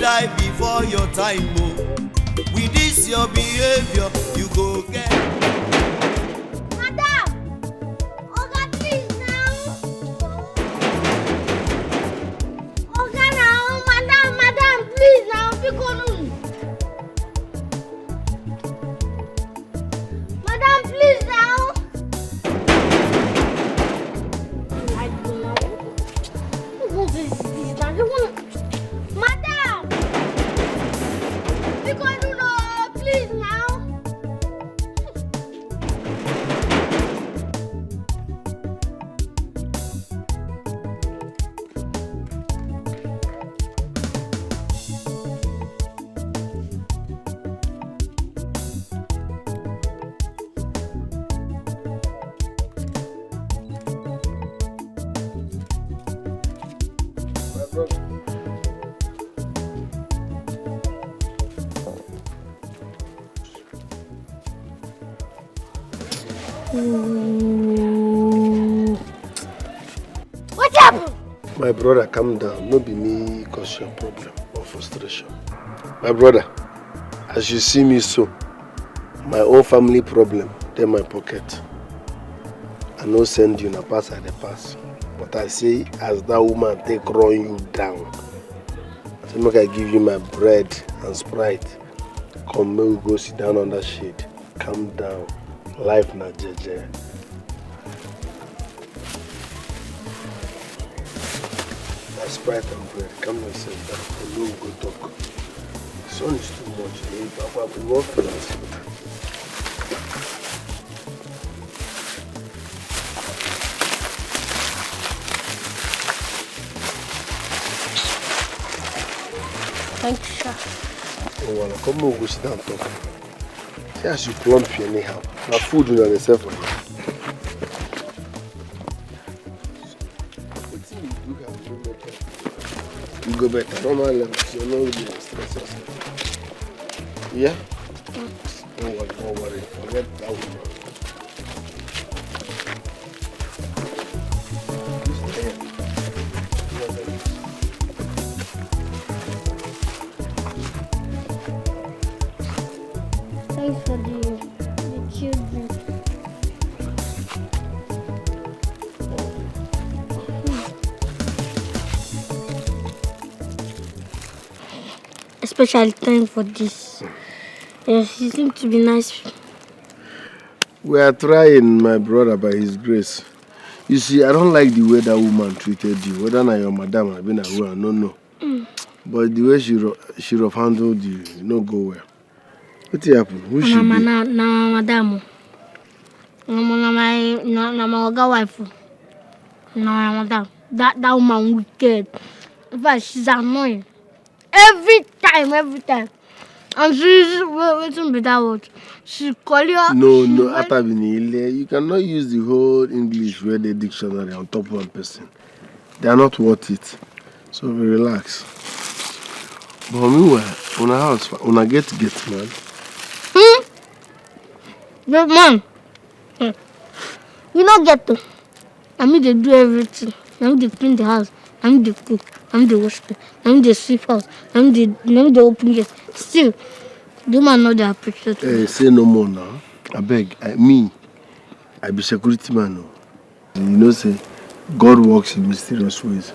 die before your time, oh. With this your behavior, you go get. Madam! Oga, please now. Oga now, madam, please now. Pick on him. Madam, please now. What is this now? You want? Madam! Pick on him now, please now. What's up? My brother, calm down. No be me cause your problem or frustration. My brother, as you see me so, my own family problem, they my pocket. I no send you na pass I dey pass. But I say, as that woman take run you down, I say make I give you my bread and Sprite. Come, may we go sit down under shade. Calm down. Life na jeje. That's Sprite and bread. Come and sit down. And we go talk. The sun is too much. Papa, we won't finish. Thank you, sir. Oh, well, come on, go sit down and talk. See as you plump here anyhow. Now food you know yourself for you. You go better. Normal levels. You're not really stress yourself. Yeah? Don't worry. Forget that woman. Thanks for the children. Especially thanks for this. Yes, you seem to be nice. We are trying, my brother, by his grace. You see, I don't like the way that woman treated you. Whether or your madam have been aware, no. But the way she have handled you, no go well. What happened? Who she be? Na madam. Na my oga wife. Na madam. That woman wicked. In fact, she's annoying. Every time. And she's waiting with that word. She call you. No, Atabini. You cannot use the whole English word dictionary on top of one person. They are not worth it. So relax. But meanwhile, on a house, on a get man. Get man. You not get to. I mean they do everything. I mean they clean the house. I mean they cook. I mean they wash the. I mean they sweep house. I mean they open gate. Still, the man know they appreciate me. Say no more now. I beg. I be security man now. You know, say God works in mysterious ways.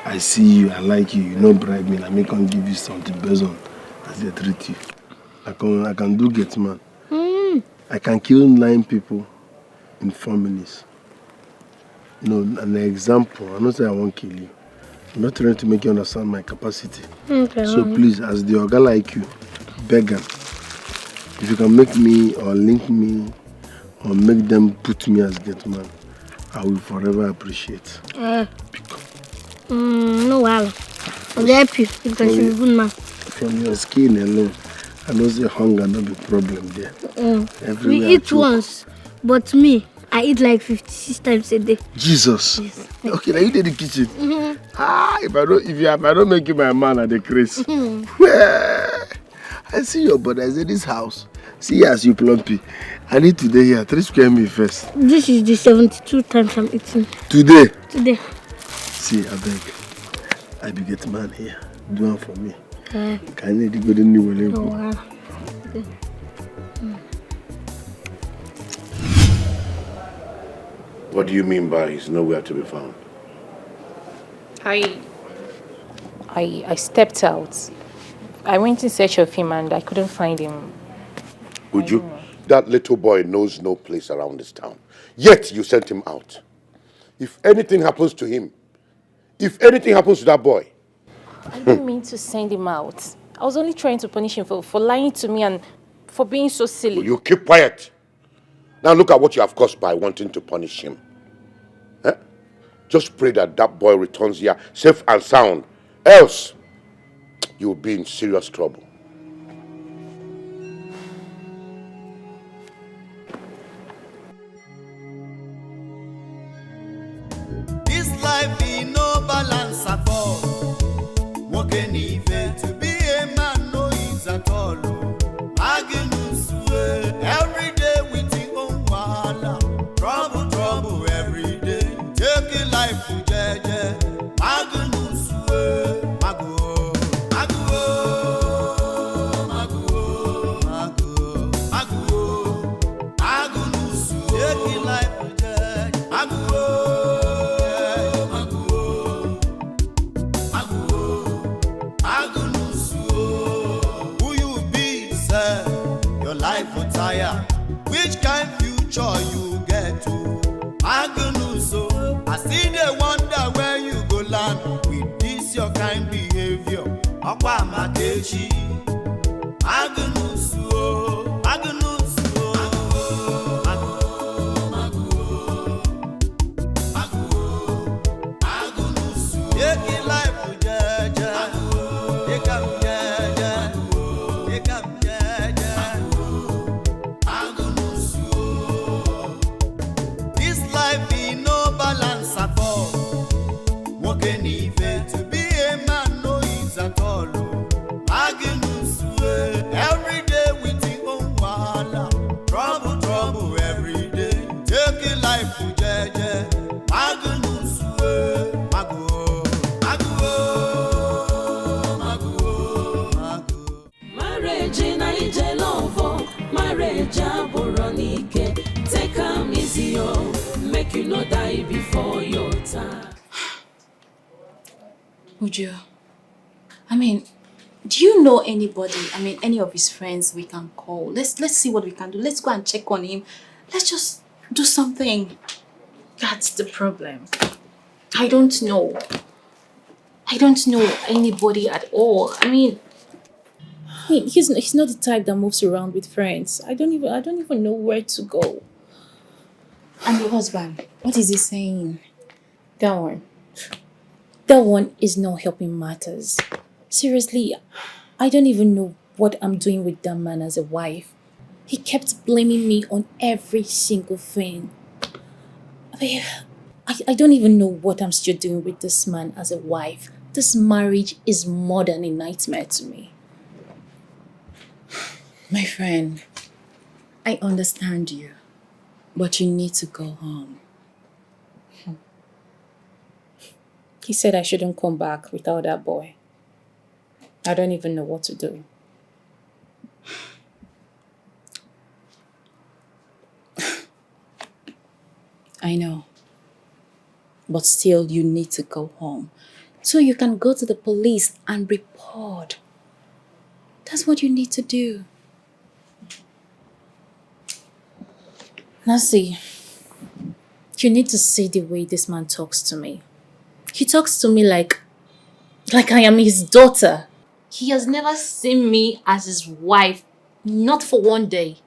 I see you, I like you. You don't bribe me. I may can give you something based on as they treat you. I can do get man. I can kill 9 people in 4 minutes. You know, an example. I'm not saying I won't kill you. I'm not trying to make you understand my capacity. Okay. So please, as the oga like you, beg them. If you can make me or link me or make them put me as get man, I will forever appreciate. No well. I'll help you because you're a good man. From your skin alone, I know the hunger no be problem there. We eat once, but me, I eat like 56 times a day. Jesus. Yes. Okay, now you did the kitchen. If I don't make you my man at the Chris. I see your brother. I say this house. See as you plumpy. I need today here 3 square meals first. This is the 72 times I'm eating. Today. Today. See, I beg. I be get man here. Do one for me. Can you go to New Oh, What do you mean by he's nowhere to be found? I stepped out. I went in search of him and I couldn't find him. Would you? That little boy knows no place around this town. Yet you sent him out. If anything happens to him, if anything happens to that boy. I didn't mean to send him out. I was only trying to punish him for lying to me and for being so silly. Will you keep quiet? Now look at what you have caused by wanting to punish him. Just pray that that boy returns here safe and sound. Else, you will be in serious trouble. This life in no balance at all. Walking even to be a man no is at all. Every day with your own wahala. Trouble, trouble every day. Take your life to jeje. Which kind future you get to? Agnuso, I see they wonder where you go land with this your kind behavior. Akwa Makechi, Agnuso, Agnuso, Agnuso, take your life to Jaja, take up Jaja, take up Jaja. Life in no balance at all. Walking even to be a man no is at all. Every day with your own wahala. Trouble, trouble every day. Take your life to jeje. Marriage in a love, marriage aboronike. Take 'em easy, oh. Make you not die before your time. Uju, I mean, do you know anybody? I mean, any of his friends we can call? Let's see what we can do. Let's go and check on him. Let's just do something. That's the problem. I don't know. I don't know anybody at all. I mean, He's not the type that moves around with friends. I don't even know where to go. and the husband, what is he saying? That one is not helping matters. Seriously, I don't even know what I'm doing with that man as a wife. He kept blaming me on every single thing. I don't even know what I'm still doing with this man as a wife. This marriage is more than a nightmare to me. My friend, I understand you, but you need to go home. He said I shouldn't come back without that boy. I don't even know what to do. I know. But still, you need to go home. So you can go to the police and report. That's what you need to do. Now see, you need to see the way this man talks to me. He talks to me like I am his daughter. He has never seen me as his wife, not for one day.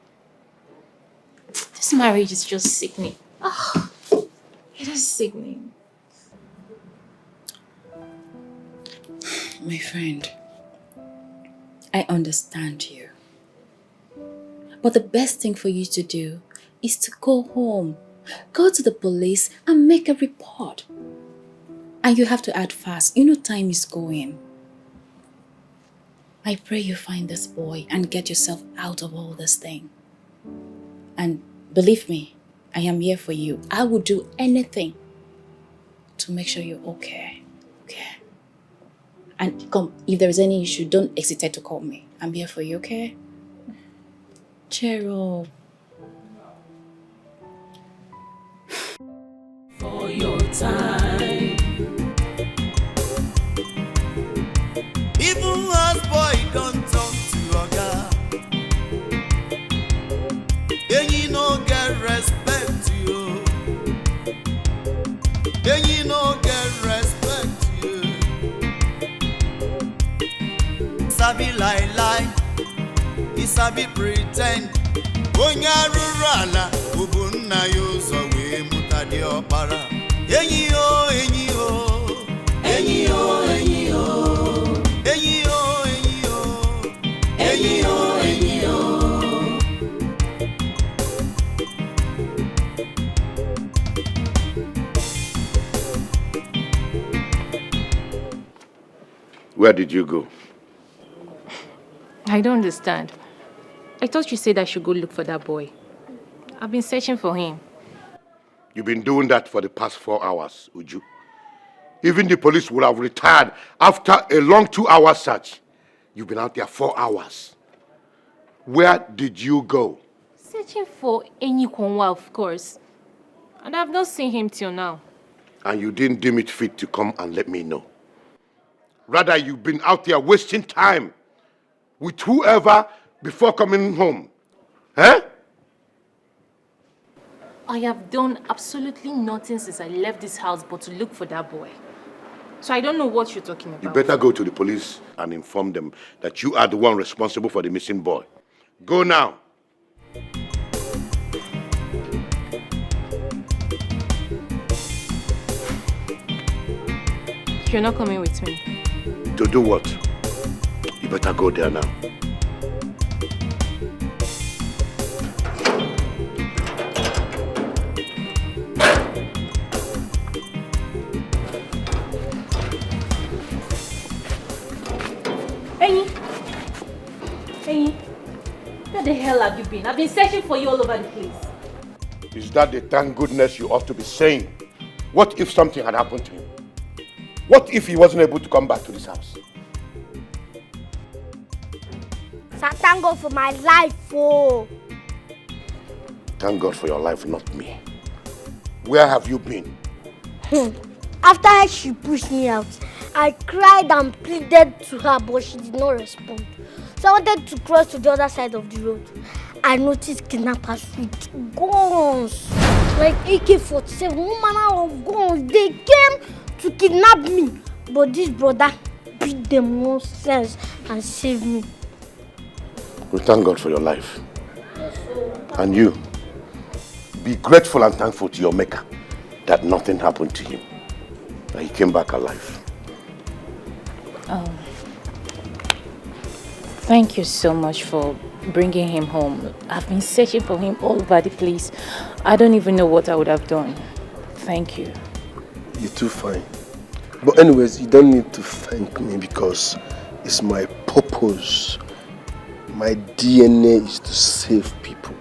This marriage is just sickening. Oh, it is sickening. My friend, I understand you. But the best thing for you to do is to go home. Go to the police and make a report. And you have to act fast. You know time is going. I pray you find this boy and get yourself out of all this thing. And believe me, I am here for you. I will do anything to make sure you're okay. Okay? And come, if there is any issue, don't hesitate to call me. I'm here for you, okay? Cheer up. For your time. Even as boy don't talk to Oga, and you no get respect you. And you no get respect you. Sabi lie, he sabi pretend. Onya rurala, ubunna yo so we mutadi opara. Enyi o, enyi o, enyi o, enyi o. Where did you go? I don't understand. I thought you said I should go look for that boy. I've been searching for him. You've been doing that for the past 4 hours, Uju. Even the police would have retired after a long 2-hour search. You've been out there 4 hours. Where did you go? Searching for Enyikonwa, of course. And I've not seen him till now. And you didn't deem it fit to come and let me know. Rather, you've been out there wasting time with whoever before coming home. Eh? I have done absolutely nothing since I left this house but to look for that boy. So I don't know what you're talking about. You better go to the police and inform them that you are the one responsible for the missing boy. Go now. You're not coming with me. To do what? You better go there now. Hey, where the hell have you been? I've been searching for you all over the place. Is that the thank goodness you ought to be saying? What if something had happened to him? What if he wasn't able to come back to this house? Sir, thank God for my life, oh. Thank God for your life, not me. Where have you been? After she pushed me out, I cried and pleaded to her, but she did not respond. So I wanted to cross to the other side of the road. I noticed kidnappers with guns, like AK-47, one manner of guns. They came to kidnap me, but this brother beat them nonsense and saved me. We thank God for your life. And you, be grateful and thankful to your Maker that nothing happened to him, that he came back alive. Thank you so much for bringing him home. I've been searching for him all over the place. I don't even know what I would have done. Thank you. You're too fine. But anyways, you don't need to thank me because it's my purpose. My DNA is to save people.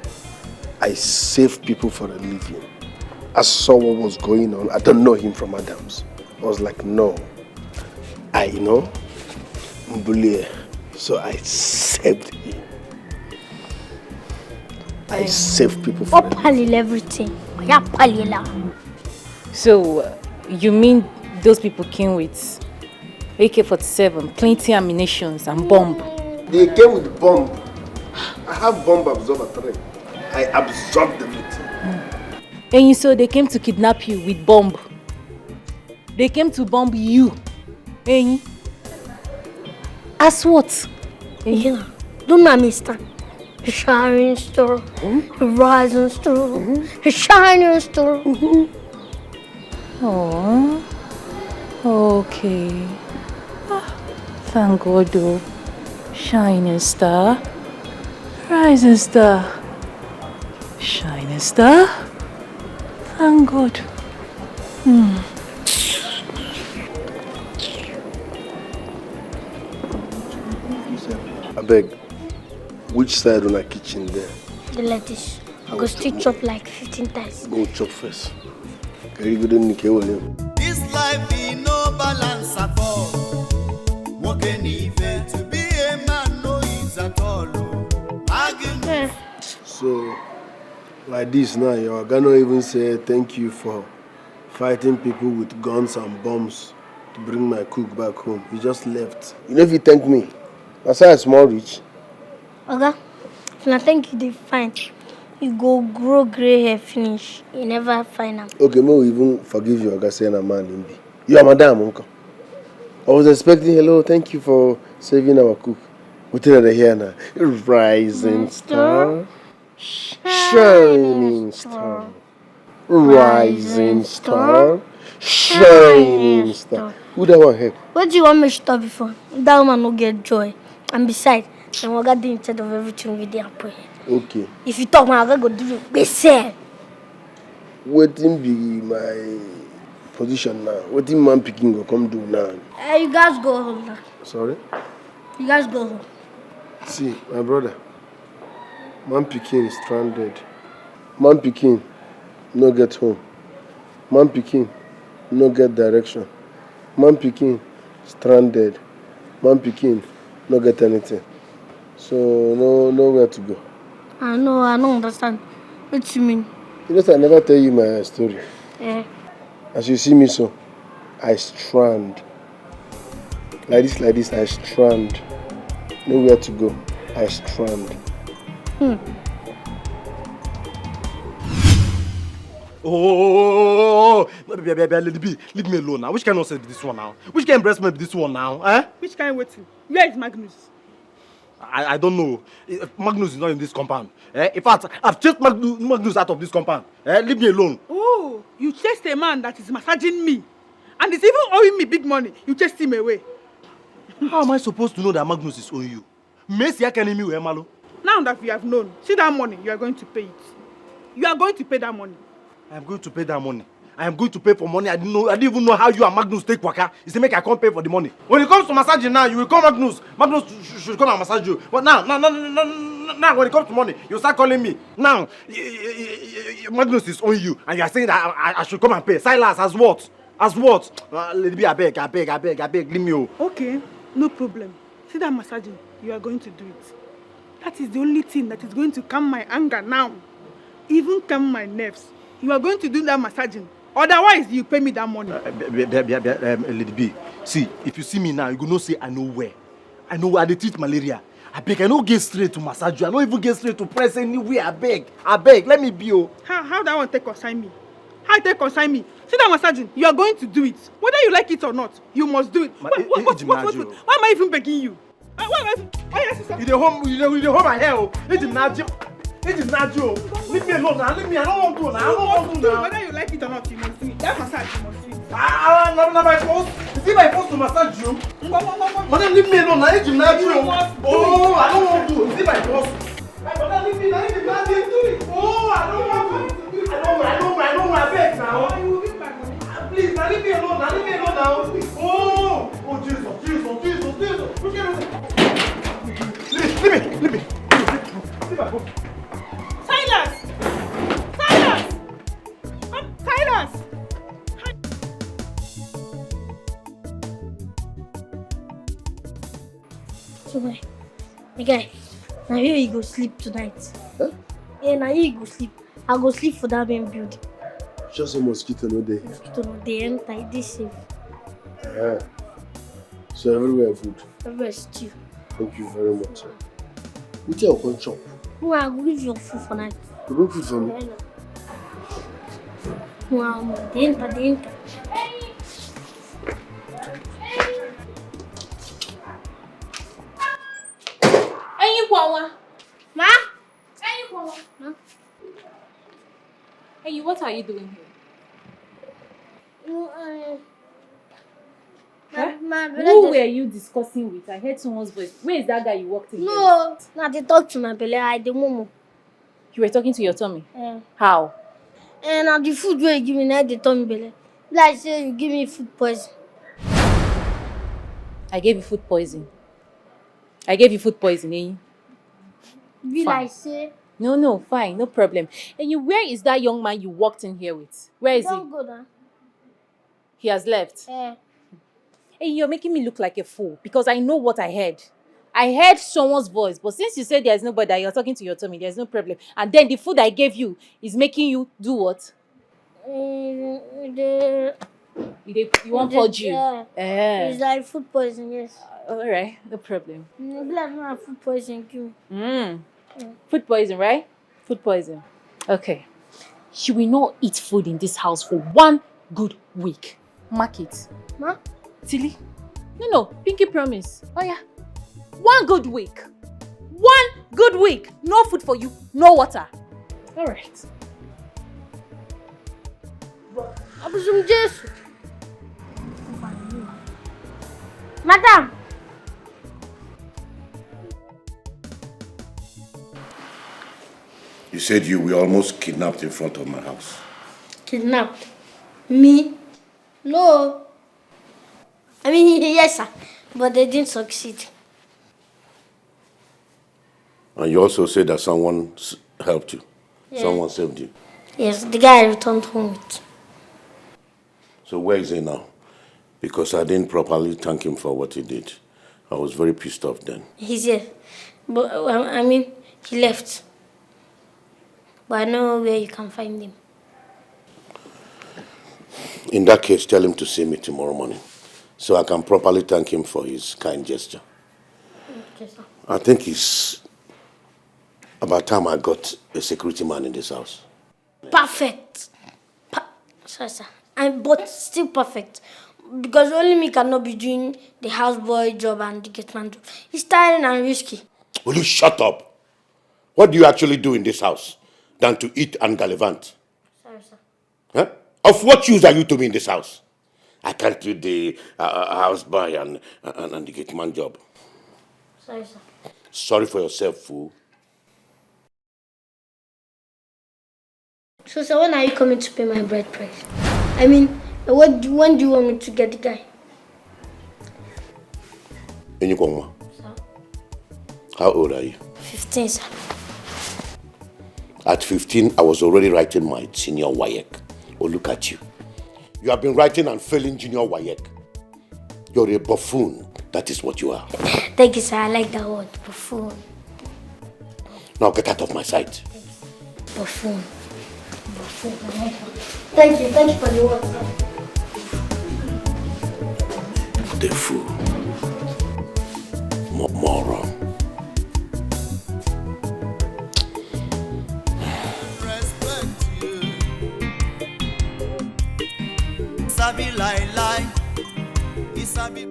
I save people for a living. I saw what was going on. I don't know him from Adams. I was like, no. I know Mbulie. So I saved him. I saved people for a living. Everything. So, you mean those people came with AK-47, plenty ammunition and bomb? They came with bomb. I have bomb absorber 3. I absorbed everything. And so they came to kidnap you with bomb. They came to bomb you. Eh? As what? Yeah. Don't know, mister. A shining star, a rising star, a shining star. Oh, okay. Thank God, though. Shining star, rising star, shining star. Thank God. I beg, which side on our kitchen there? The lettuce. I go still chop like 15 times. Go chop first. Very good. This life is no balance at all. Jennifer, to be a man, no is at all. Agnes. So, like this now, you're gonna even say thank you for fighting people with guns and bombs to bring my cook back home. You just left. You know if you thank me, that's why I'm small rich. Okay. If I think you did fine, you go grow grey hair finish. You never find them. Okay, me will even forgive you, Oga, saying a man in be. You are madam, uncle. I was expecting hello, thank you for saving our cook. What did I hear now? Rising star, shining star, rising star, shining star. Who that one head? What do you want me to stop before? That woman will get joy. And besides, I'm going to be in charge of everything with their prayer. Okay. If you talk, I'm going to do it. Be said. Waiting be my position now. Waiting man picking go come do now. You guys go home now. Sorry? You guys go home. See, my brother, man picking is stranded. Man picking no get home. Man picking no get direction. Man picking stranded. Man picking no get anything. So nowhere to go. I know, I don't understand. What do you mean? You know, I never tell you my story. Yeah. As you see me so, I strand. Like this, I strand. Nowhere to go. I strand. Oh, leave me alone now. Which kind of nonsense be this one now? Which kind of embarrassment be this one now? Eh? Which kind of waiting? Where is Magnus? I don't know. Magnus is not in this compound. In fact, I've chased Magnus out of this compound. Leave me alone. Oh, you chased a man that is massaging me. And is even owing me big money. You chased him away. How am I supposed to know that Magnus is owing you? Messi, can me where Malo? Now that you have known, see that money, you are going to pay it. You are going to pay that money. I am going to pay that money. I am going to pay for money. I didn't even know how you and Magnus take waka. You say make I can't pay for the money. When it comes to massaging now, you will call Magnus. Magnus should come and massage you. But now, when it comes to money, you start calling me. Now, Magnus is owing you, and you are saying that I should come and pay. Silas, as what? As what? Let me, I beg, leave me. Okay, no problem. See that massaging, you are going to do it. That is the only thing that is going to calm my anger now. Even calm my nerves. You are going to do that massaging. Otherwise, you pay me that money. Lady B, see, if you see me now, you go no say I know where. I know where they treat malaria. I beg, I don't get straight to massage you. I don't even get straight to press anywhere. I beg, let me be. How that one take consign me? How take consign me? See that massaging, you are going to do it. Whether you like it or not, you must do it. What? Why am I even begging you? You the home my hair. It is not you. Leave me alone now. Leave me. I don't want to now. Whether you like it or not, you must do it. That massage, you must do it. Not my fault. Is it my fault to massage you? Madam, leave me alone now. It is not you. Oh, I don't want to. Is it my fault? Madam, leave me now. It is not you. Oh, I don't want to. I know. I beg now. You will give my money. Please, now leave me alone. Now leave me alone now. Oh, Jesus. Leave me. Leave my phone. Silas! So, my guy, now here you go sleep tonight. Huh? Yeah, now here you go sleep. I go sleep for that main building. Just a mosquito no day. Mosquito no dey enter, it dey safe. Yeah. So everywhere food. Everywhere stew. Thank you very much. Which I will chop. No, I go give you food for night. You bring food for me? Wow, they enter. Ma? Ma? Hey, what are you doing here? Who were you discussing with? I heard someone's voice. Where is that guy you walked in? No, now they talk to my belly. I the momo. You were talking to your tummy? Yeah. How? And now the food where you give me now they tummy belly. Like say you give me food poison. I gave you food poison. Eh? Be like say. No, fine, no problem. And where is that young man you walked in here with? Where is he? Don't go now. He has left. Yeah. Hey, you're making me look like a fool because I know what I heard. I heard someone's voice, but since you said there's nobody, that you're talking to your tummy, there's no problem. And then the food I gave you is making you do what? You want purge you? Yeah. It's like food poison, yes. All right, no problem. Glad not food poison, kill me. Food poison, right? Food poison. Okay. She will not eat food in this house for 1 good week. Mark it. Ma? Tilly? No, Pinky promise. Oh yeah. 1 good week. 1 good week. No food for you, no water. All right. I presume just. Madam! You said you were almost kidnapped in front of my house. Kidnapped? Me? No. I mean, yes, sir. But they didn't succeed. And you also said that someone helped you. Yeah. Someone saved you. Yes, the guy I returned home with. So where is he now? Because I didn't properly thank him for what he did. I was very pissed off then. He's here. But, I mean, he left. But I know where you can find him. In that case, tell him to see me tomorrow morning so I can properly thank him for his kind gesture. Okay, sir. I think it's about time I got a security man in this house. Perfect. Sorry, sir. But still perfect. Because only me cannot be doing the houseboy job and the gateman job. It's tiring and risky. Will you shut up? What do you actually do in this house than to eat and gallivant? Sorry, sir. Huh? Of what use are you to me in this house? I can't do the houseboy and the gateman job. Sorry, sir. Sorry for yourself, fool. So, sir, when are you coming to pay my bride price? I mean, when do you want me to get the guy? Enyikongwa, Sir? how old are you? 15, sir. At 15, I was already writing my senior WAEC. Oh, look at you. You have been writing and failing junior WAEC. You're a buffoon. That is what you are. Thank you, sir. I like that word, buffoon. Now get out of my sight. Buffoon. Thank you for the word, sir. The fool. Moron. Respect you. Isabi lie. Isabi.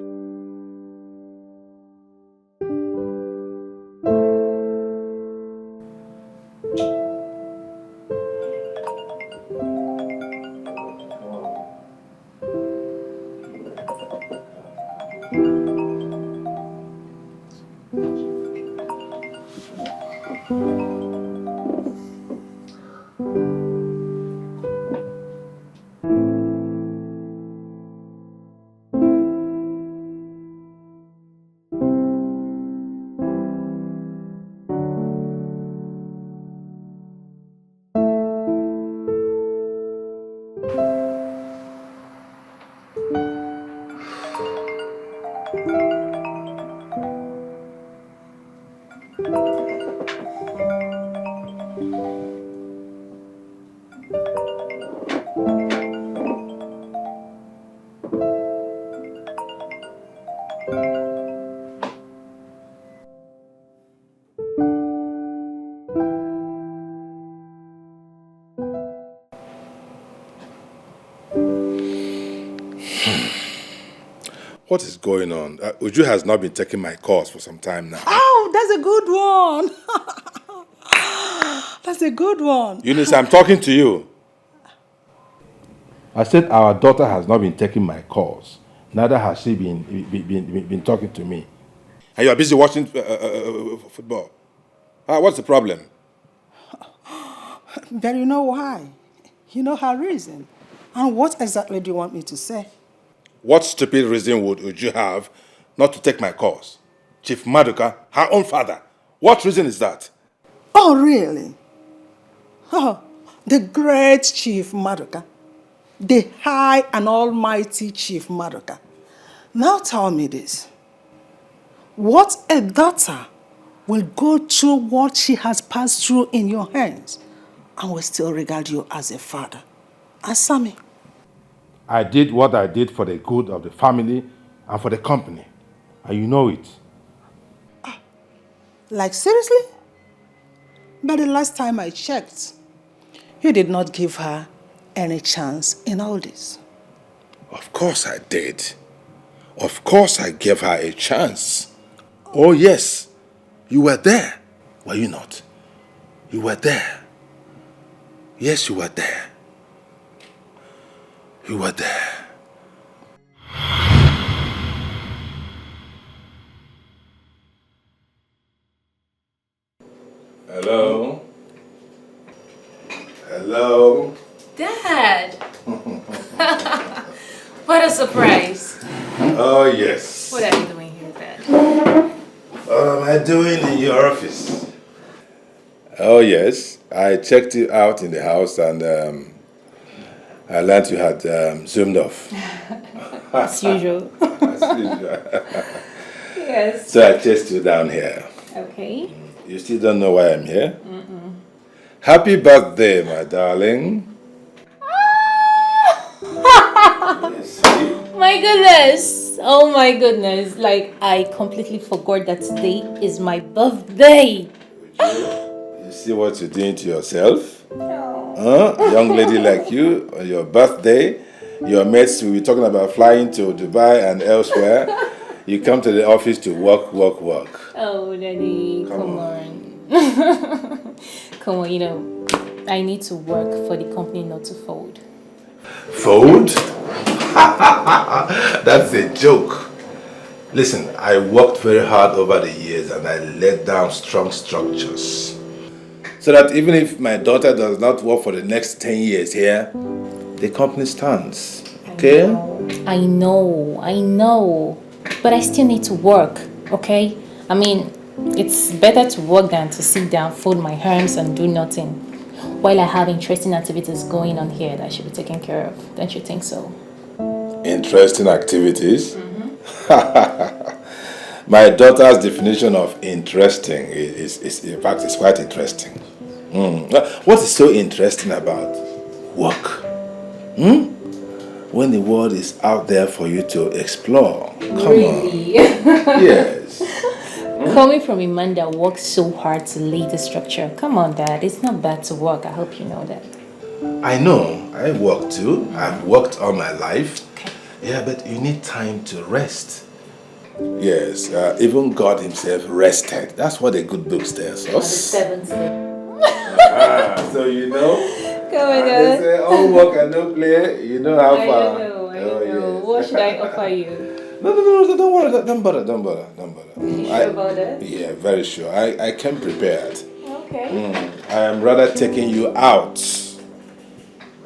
What is going on? Uju has not been taking my calls for some time now. Oh, that's a good one. That's a good one. Eunice, I'm talking to you. I said our daughter has not been taking my calls. Neither has she been talking to me. And you are busy watching football. What's the problem? But you know why? You know her reason. And what exactly do you want me to say? What stupid reason would Uju have not to take my calls? Chief Maduka, her own father. What reason is that? Oh, really? Oh, the great Chief Maduka. The high and almighty Chief Maduka. Now tell me this. What a daughter will go through what she has passed through in your hands and will still regard you as a father? Answer me. I did what I did for the good of the family and for the company. And you know it. Like seriously? But the last time I checked, you did not give her any chance in all this. Of course I did. Of course I gave her a chance. Oh yes, you were there. Were you not? You were there. Yes, you were there. You were there. Hello? Hello? Dad! What a surprise. Oh, yes. What are you doing here, Dad? What am I doing in your office? Oh, yes. I checked you out in the house and I learned you had zoomed off. As usual. As usual. Yes. So I chased you down here. Okay. You still don't know why I'm here? Happy birthday, my darling. My goodness. Oh my goodness. Like, I completely forgot that today is my birthday. You see what you're doing to yourself? Huh? Young lady like you, on your birthday, your mates will be talking about flying to Dubai and elsewhere. You come to the office to work. Oh, Daddy, come on. Come on, you know, I need to work for the company not to fold. Fold? That's a joke. Listen, I worked very hard over the years and I laid down strong structures. So that even if my daughter does not work for the next 10 years here, the company stands. Okay? I know. But I still need to work, okay? I mean, it's better to work than to sit down, fold my arms and do nothing. While I have interesting activities going on here that I should be taken care of. Don't you think so? Interesting activities? My daughter's definition of interesting is in fact, it's quite interesting. What is so interesting about work? When the world is out there for you to explore. Come on. Yes. Coming from a man that works so hard to lay the structure. Come on, Dad. It's not bad to work. I hope you know that. I know. I work too. I've worked all my life. Okay. Yeah, but you need time to rest. Yes, even God himself rested. That's what a good book tells us. On the 7th day. So you know. Come on, They say all work and no play. You know how far. I know. Yes. What should I offer you? No, don't worry. Don't bother. Are you sure about that? Yeah, very sure. I came prepared. Okay. I am rather taking you out.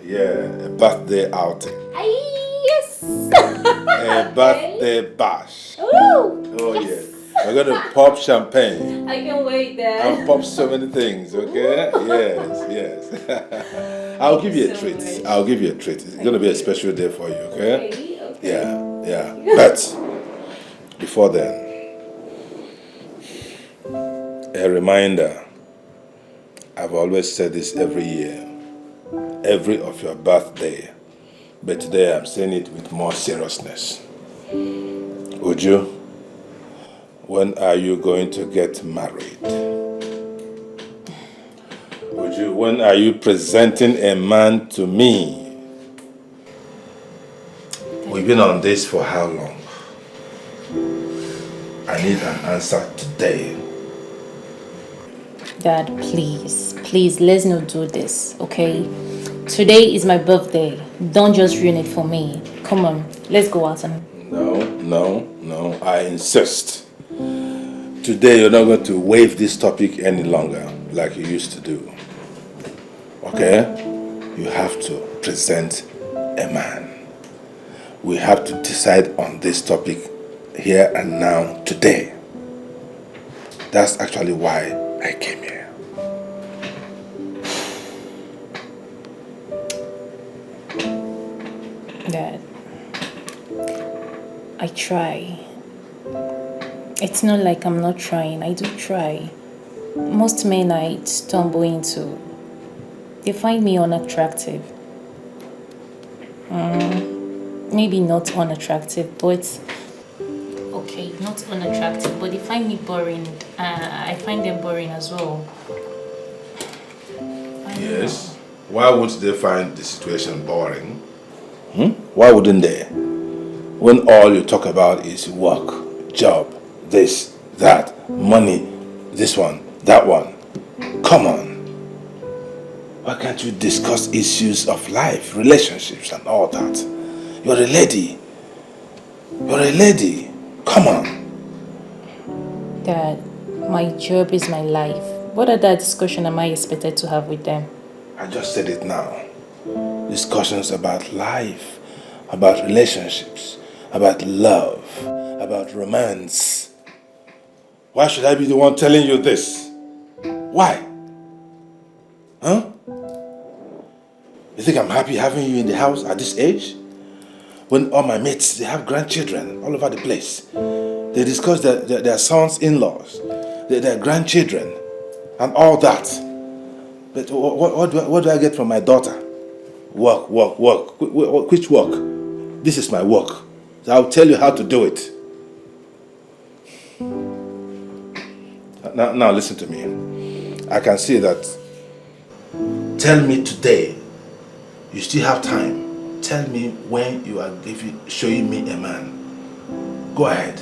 Yeah, a birthday outing. Yes. A birthday bash. Ooh. Oh, yes. We're going to pop champagne. I can wait, Dad. And pop so many things, okay? Yes. I'll give you a treat. I'll give you a treat. It's going to be a special day for you, okay? Yeah. But before then, a reminder. I've always said this every year, every of your birthday. But today I'm saying it with more seriousness. Uju, when are you going to get married? Uju, when are you presenting a man to me? We've been on this for how long? I need an answer today. Dad, please, let's not do this, okay? Today is my birthday. Don't just ruin it for me. Come on, let's go out and... No, I insist. Today you're not going to waive this topic any longer like you used to do. Okay? You have to present a man. We have to decide on this topic here and now today. That's actually why I came here. Dad, I try. It's not like I'm not trying. I do try. Most men I stumble into, they find me unattractive. Maybe not unattractive, but okay, not unattractive, but they find me boring. I find them boring as well. Yes. Why would they find the situation boring? Why wouldn't they? When all you talk about is work, job, this, that, money, this one, that one. Come on. Why can't you discuss issues of life, relationships and all that? You're a lady. You're a lady. Come on. Dad, my job is my life. What other discussion am I expected to have with them? I just said it now. Discussions about life, about relationships, about love, about romance. Why should I be the one telling you this? Why? Huh? You think I'm happy having you in the house at this age? When all my mates, they have grandchildren all over the place. They discuss their sons-in-laws, their grandchildren, and all that. But what do I get from my daughter? Work. Which work? This is my work. So I'll tell you how to do it. Now listen to me. I can see that. Tell me today. You still have time. Tell me when you are showing me a man. Go ahead.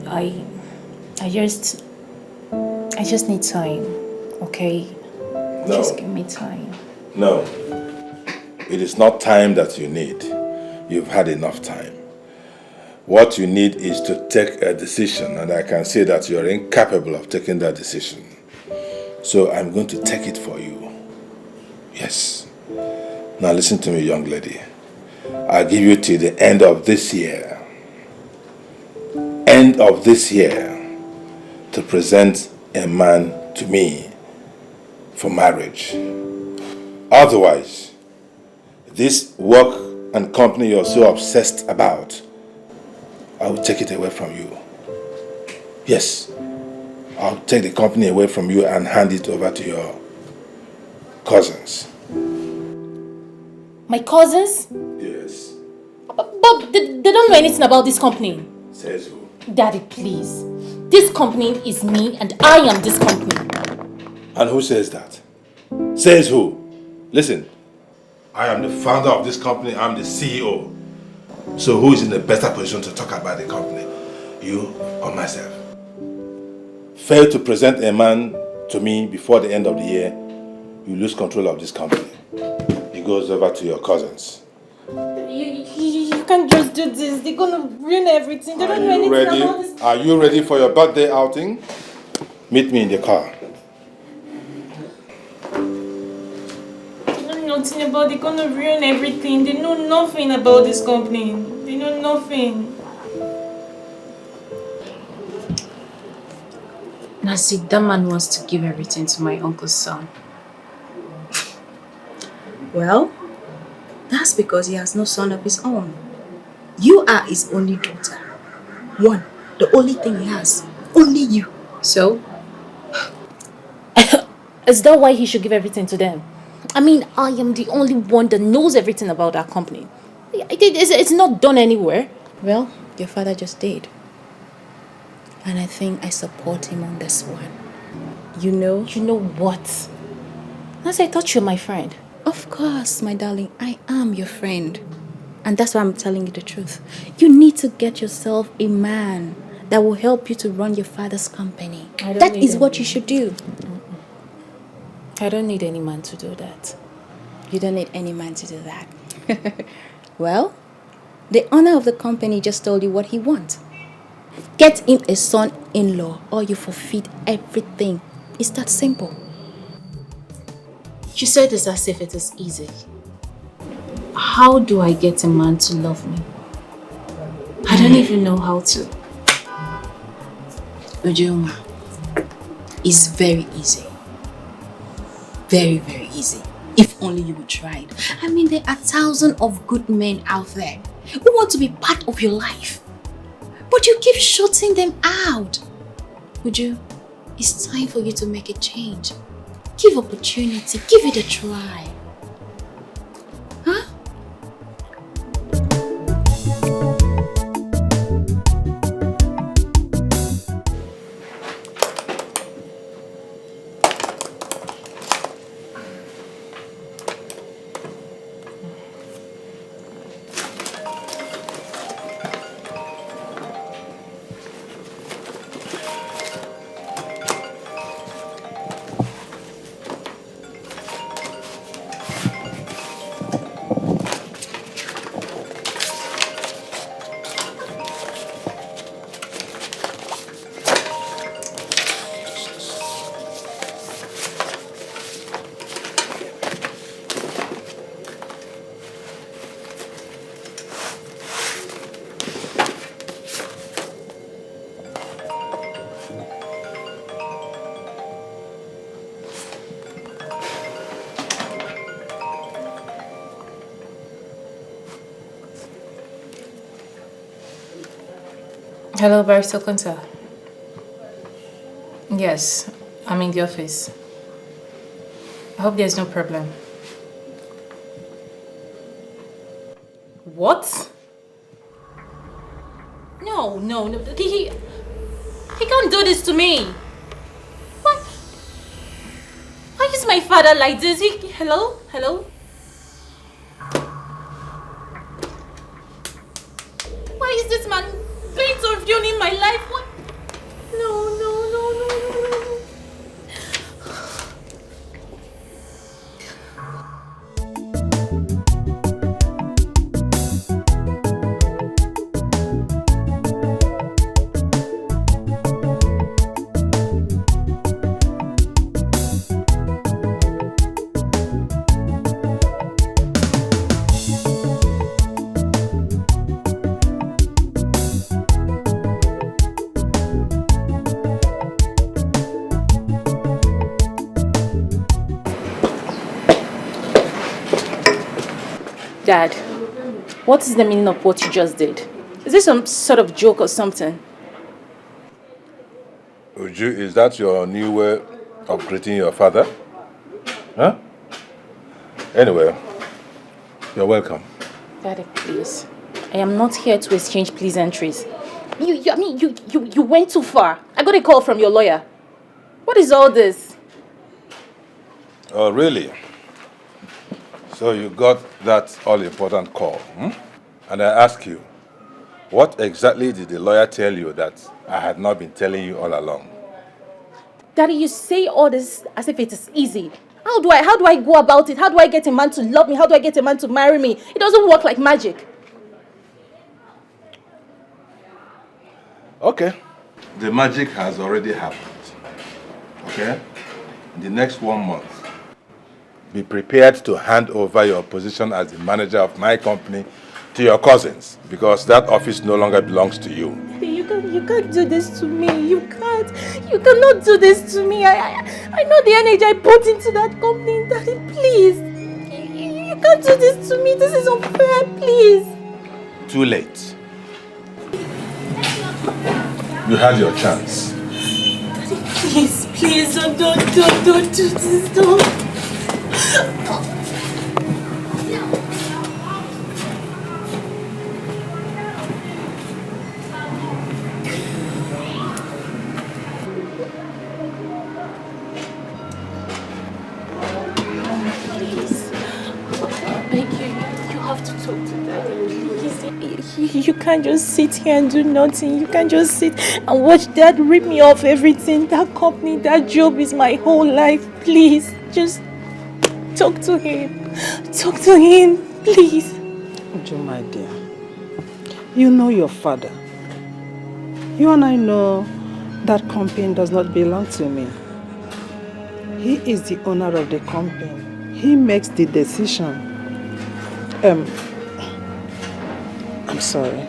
I just need time, okay? No. Just give me time. No. It is not time that you need. You've had enough time. What you need is to take a decision, and I can see that you're incapable of taking that decision. So I'm going to take it for you. Yes. Now listen to me, young lady. I'll give you till the end of this year. End of this year to present a man to me for marriage. Otherwise, this work and company you're so obsessed about, I will take it away from you. Yes, I'll take the company away from you and hand it over to your cousins. My cousins? Yes. But they don't know anything about this company. Says who? Daddy, please. This company is me and I am this company. And who says that? Says who? Listen, I am the founder of this company. I'm the CEO. So who is in a better position to talk about the company? You or myself? Fail to present a man to me before the end of the year, you lose control of this company. It goes over to your cousins. You can't just do this. They're gonna ruin everything. They don't know anything about this. Are you ready for your birthday outing? Meet me in the car. They know nothing about. They're gonna ruin everything. They know nothing about this company. They know nothing. Nasik, that man wants to give everything to my uncle's son. Well, that's because he has no son of his own. You are his only daughter. One, the only thing he has. Only you. So? Is that why he should give everything to them? I mean, I am the only one that knows everything about that company. It's not done anywhere. Well, your father just did. And I think I support him on this one. You know? You know what? As I thought you were my friend. Of course, my darling. I am your friend. And that's why I'm telling you the truth. You need to get yourself a man that will help you to run your father's company. That is what you should do. I don't need any man to do that. You don't need any man to do that. Well, the owner of the company just told you what he wants. Get him a son-in-law or you forfeit everything. It's that simple. You said it's as if it is easy. How do I get a man to love me? I don't even know how to. Ujoma, it's very easy. Very, very easy. If only you would try it. I mean, there are thousands of good men out there. who want to be part of your life. But you keep shutting them out. Uju, it's time for you to make a change. Give opportunity, give it a try. Huh? Hello, Barrister Kunta. Yes, I'm in the office. I hope there's no problem. What? No. He can't do this to me. What? Why is my father like this? Hello? Why is this man playing so in my life? What? No. Dad, what is the meaning of what you just did? Is this some sort of joke or something? Uju, is that your new way of greeting your father? Huh? Anyway, you're welcome. Daddy, please. I am not here to exchange pleasantries. You went too far. I got a call from your lawyer. What is all this? Oh, really? So you got that all-important call, And I ask you, what exactly did the lawyer tell you that I had not been telling you all along? Daddy, you say all this as if it is easy. How do I go about it? How do I get a man to love me? How do I get a man to marry me? It doesn't work like magic. Okay. The magic has already happened. Okay? In the next 1 month, be prepared to hand over your position as the manager of my company to your cousins, because that office no longer belongs to you. You can't do this to me. You cannot do this to me. I know the energy I put into that company. Daddy, please. You can't do this to me. This is unfair, please. Too late. You had your chance. Daddy, please, don't do this, don't. You can't just sit here and do nothing. You can't just sit and watch Dad rip me off everything. That company, that job is my whole life. Please, just talk to him. Talk to him, please. Uju, my dear, you know your father. You and I know that company does not belong to me. He is the owner of the company. He makes the decision. I'm sorry.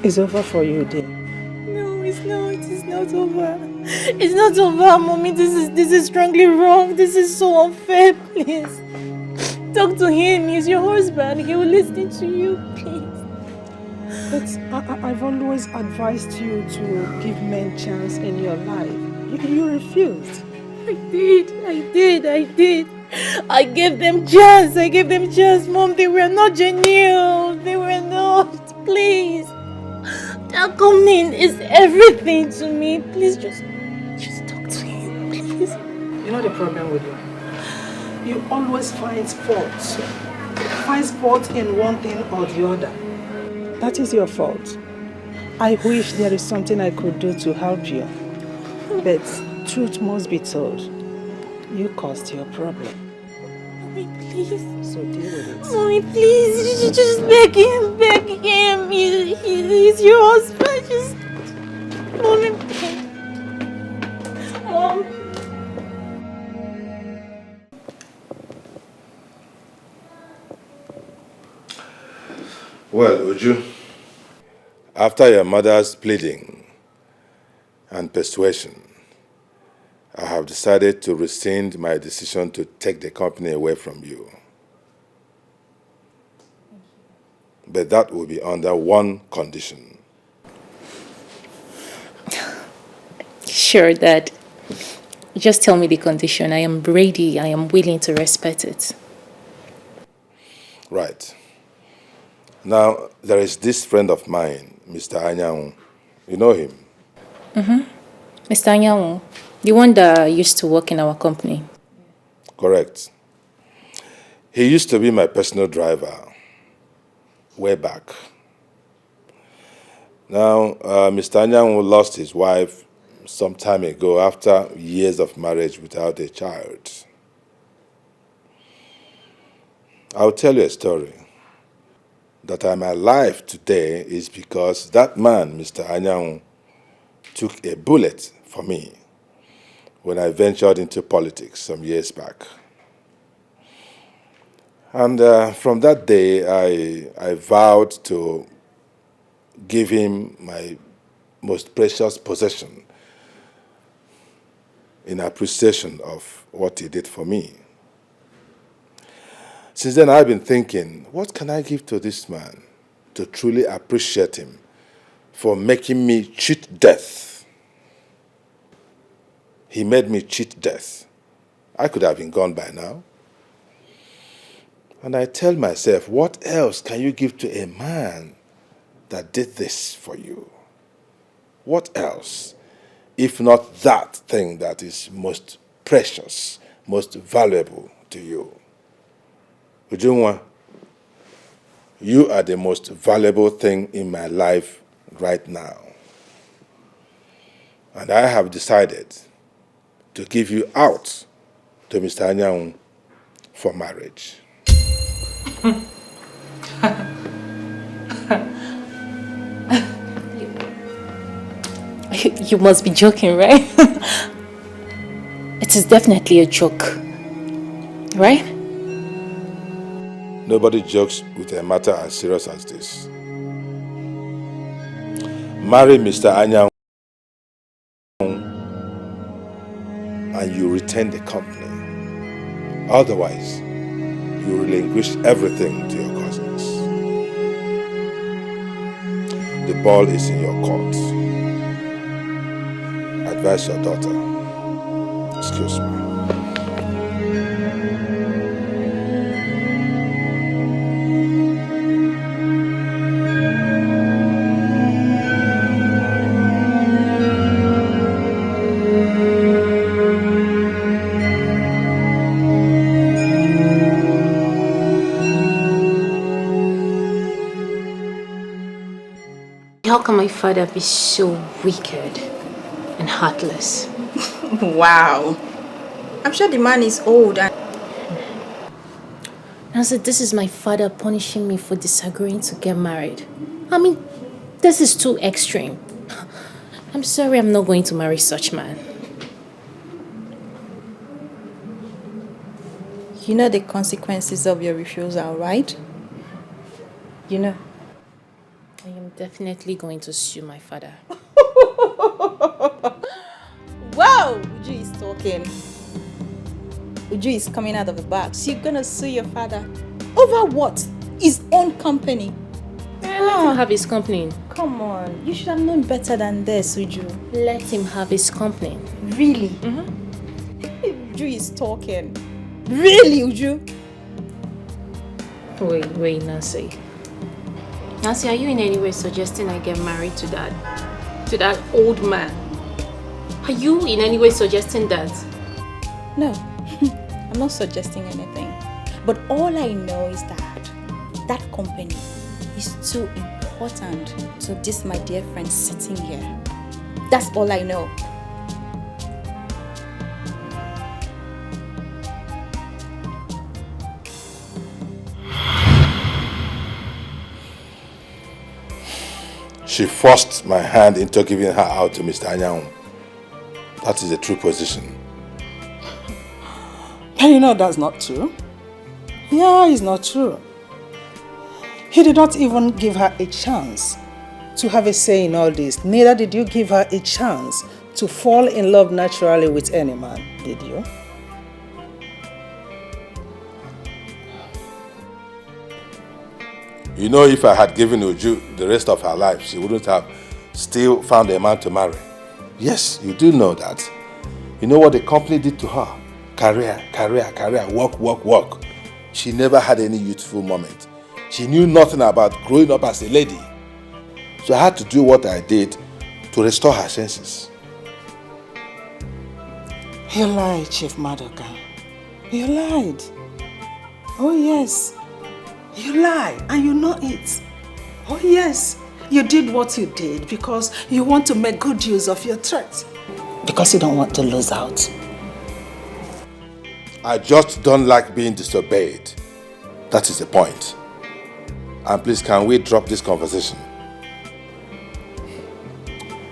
It's over for you, dear. No, it's not. It's not over. It's not over, Mommy. This is strongly wrong. This is so unfair, please. Talk to him. He's your husband. He will listen to you, please. But I've always advised you to give men chance in your life. You refused. I did. I gave them chance. Mom, they were not genuine. They were not. Please. That company is everything to me. Please just talk to him, please. You know the problem with you? You always find faults. Find fault in one thing or the other. That is your fault. I wish there is something I could do to help you. But truth must be told. You caused your problem. Mommy, please. So deal with it. Mommy, please. Just beg him. He's your husband. Just... Mommy, please. Mom. Well, Uju, after your mother's pleading and persuasion, I have decided to rescind my decision to take the company away from you. But that will be under one condition. Sure, Dad. Just tell me the condition. I am ready. I am willing to respect it. Right. Now, there is this friend of mine, Mr. Anyang. You know him? Mm-hmm. Mr. Anyang, the one that used to work in our company. Correct. He used to be my personal driver way back. Now, Mr. Anyang lost his wife some time ago after years of marriage without a child. I'll tell you a story. That I'm alive today is because that man, Mr. Anyang, took a bullet for me when I ventured into politics some years back. And from that day, I vowed to give him my most precious possession in appreciation of what he did for me. Since then, I've been thinking, what can I give to this man to truly appreciate him for making me cheat death? He made me cheat death. I could have been gone by now. And I tell myself, what else can you give to a man that did this for you? What else, if not that thing that is most precious, most valuable to you? Ujunwa, you are the most valuable thing in my life right now. And I have decided to give you out to Mr. Anyang for marriage. You must be joking, right? It is definitely a joke, right? Nobody jokes with a matter as serious as this. Marry Mr. Anyang and you retain the company. Otherwise, you relinquish everything to your cousins. The ball is in your court. Advise your daughter. Excuse me. How can my father be so wicked and heartless? Wow. I'm sure the man is old and... Now, so this is my father punishing me for disagreeing to get married. I mean, this is too extreme. I'm sorry, I'm not going to marry such man. You know the consequences of your refusal, right? You know. I am definitely going to sue my father. Wow! Uju is talking. Uju is coming out of the box. You're gonna sue your father. Over what? His own company. Let him have his company. Come on. You should have known better than this, Uju. Let him have his company. Really? Uju is talking. Really, Uju? Wait, Nancy. Nancy, are you in any way suggesting I get married to that old man? Are you in any way suggesting that? No, I'm not suggesting anything. But all I know is that company is too important to this my dear friend sitting here. That's all I know. She forced my hand into giving her out to Mr. Anyang. That is the true position. And you know that's not true. Yeah, it's not true. He did not even give her a chance to have a say in all this. Neither did you give her a chance to fall in love naturally with any man, did you? You know, if I had given Uju the rest of her life, she wouldn't have still found a man to marry. Yes, you do know that. You know what the company did to her? Career, work. She never had any youthful moment. She knew nothing about growing up as a lady. So I had to do what I did to restore her senses. You lied, Chief Madoka. You lied. Oh yes. You lied and you know it. Oh yes. You did what you did because you want to make good use of your threat. Because you don't want to lose out. I just don't like being disobeyed. That is the point. And please, can we drop this conversation?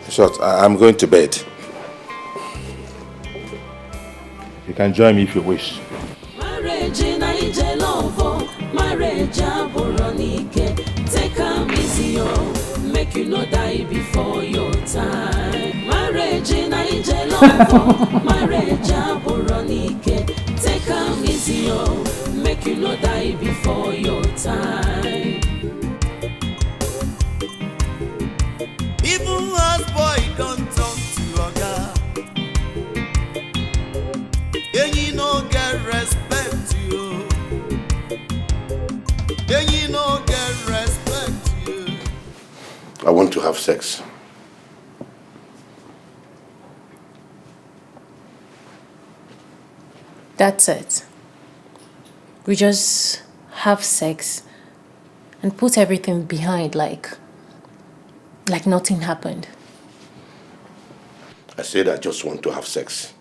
In short, I'm going to bed. You can join me if you wish. Marriage in a love, marriage take am easy, make you no die before your time. Marriage in a love, marriage take am easy, make you no die before your time. Even as boy don't talk to oga, and you no get respect you. And you no get respect you. I want to have sex. That's it. We just have sex and put everything behind like nothing happened. I said I just want to have sex.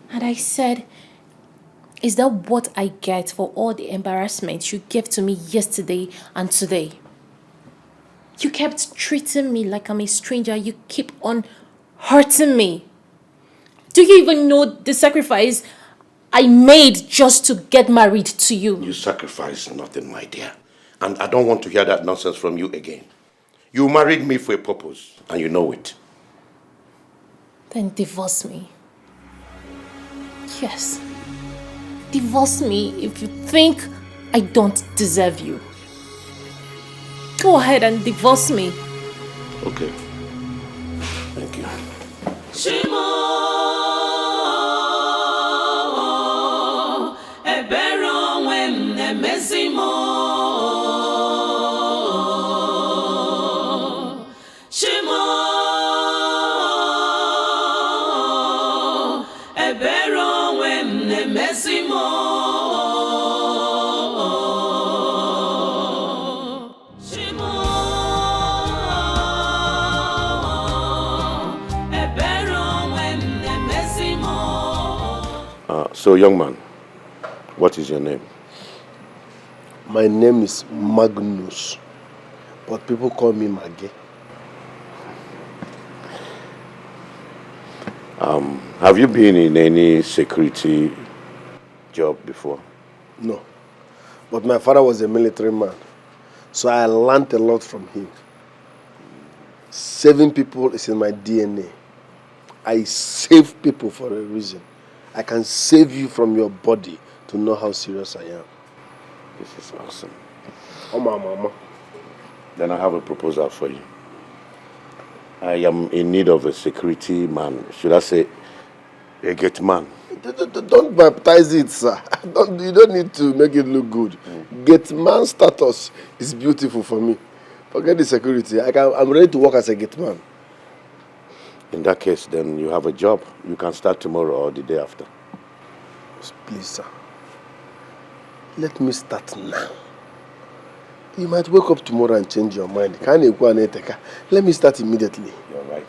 And I said, is that what I get for all the embarrassment you gave to me yesterday and today? You kept treating me like I'm a stranger. You keep on hurting me. Do you even know the sacrifice I made just to get married to you? You sacrificed nothing, my dear. And I don't want to hear that nonsense from you again. You married me for a purpose, and you know it. Then divorce me. Yes. Divorce me if you think I don't deserve you. Go ahead and divorce me. Okay. Thank you. Shimo, ebero when nemezimo. Shimo, ebero when nemezimo. So, young man, what is your name? My name is Magnus, but people call me Maggie. Have you been in any security job before? No, but my father was a military man, so I learned a lot from him. Saving people is in my DNA. I save people for a reason. I can save you from your body to know how serious I am. This is awesome. Oh, mama. Then I have a proposal for you. I am in need of a security man. Should I say a gate man? Don't baptize it, sir. You don't need to make it look good. Gate man status is beautiful for me. Forget the security. I'm ready to work as a gate man. In that case, then you have a job. You can start tomorrow or the day after. Please, sir. Let me start now. You might wake up tomorrow and change your mind. Let me start immediately. You're right.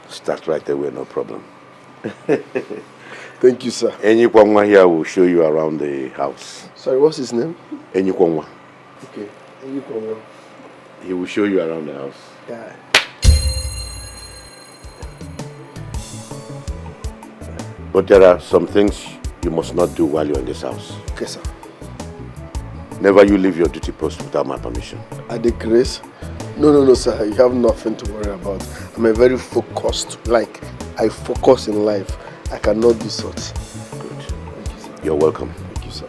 Start right away, no problem. Thank you, sir. Enyikwangwa here will show you around the house. Sorry, what's his name? Enyikwangwa. Okay, Enyikwangwa. He will show you around the house. Yeah. But there are some things you must not do while you're in this house. Okay, sir. Never you leave your duty post without my permission. At the grace? No, sir. You have nothing to worry about. I'm a very focused. I focus in life. I cannot be such. Good. Thank you, sir. You're welcome. Thank you, sir.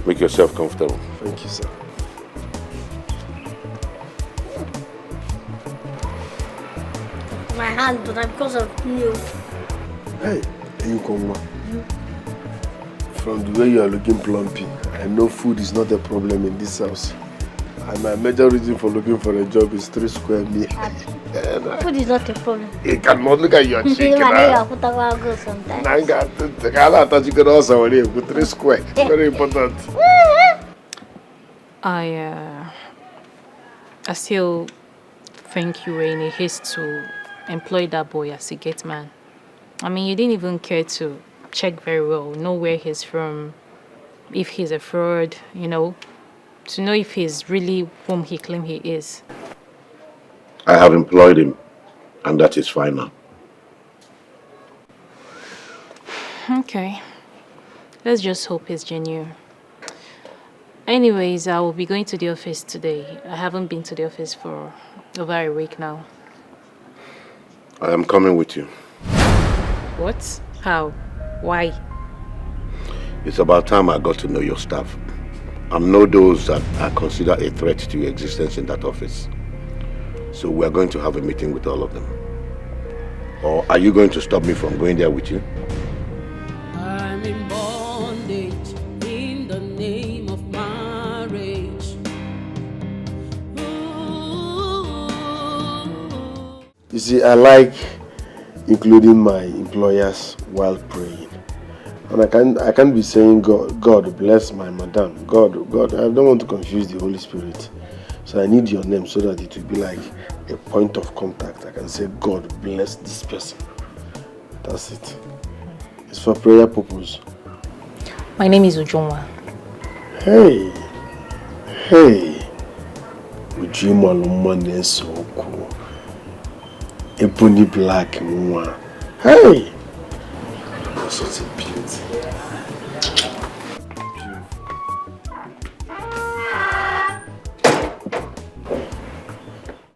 Make yourself comfortable. Thank you, sir. My hand, but because of you. Hey, Enyikwangwa. From the way you are looking plumpy, I know food is not a problem in this house. And my major reason for looking for a job is 3 square meals. Food is not a problem. You cannot look at your chicken. Sometimes. 3 square. Very important. I still think you were in a haste to employ that boy as a gate man. I mean, you didn't even care to check very well, know where he's from, if he's a fraud, to know if he's really whom he claims he is. I have employed him, and that is fine now. Okay. Let's just hope he's genuine. Anyways, I will be going to the office today. I haven't been to the office for over a week now. I am coming with you. What? How? Why? It's about time I got to know your staff and know those that I consider a threat to your existence in that office. So we are going to have a meeting with all of them. Or are you going to stop me from going there with you? I'm in bondage in the name of marriage. Ooh. You see, I like including my employers while praying. And I can't be saying, God bless my madam. God, I don't want to confuse the Holy Spirit. So I need your name so that it will be like a point of contact. I can say, God bless this person. That's it. It's for prayer purpose. My name is Ujunwa. Hey. Ujima lumane soku. Ebony black mwa. Hey. You're such a beauty.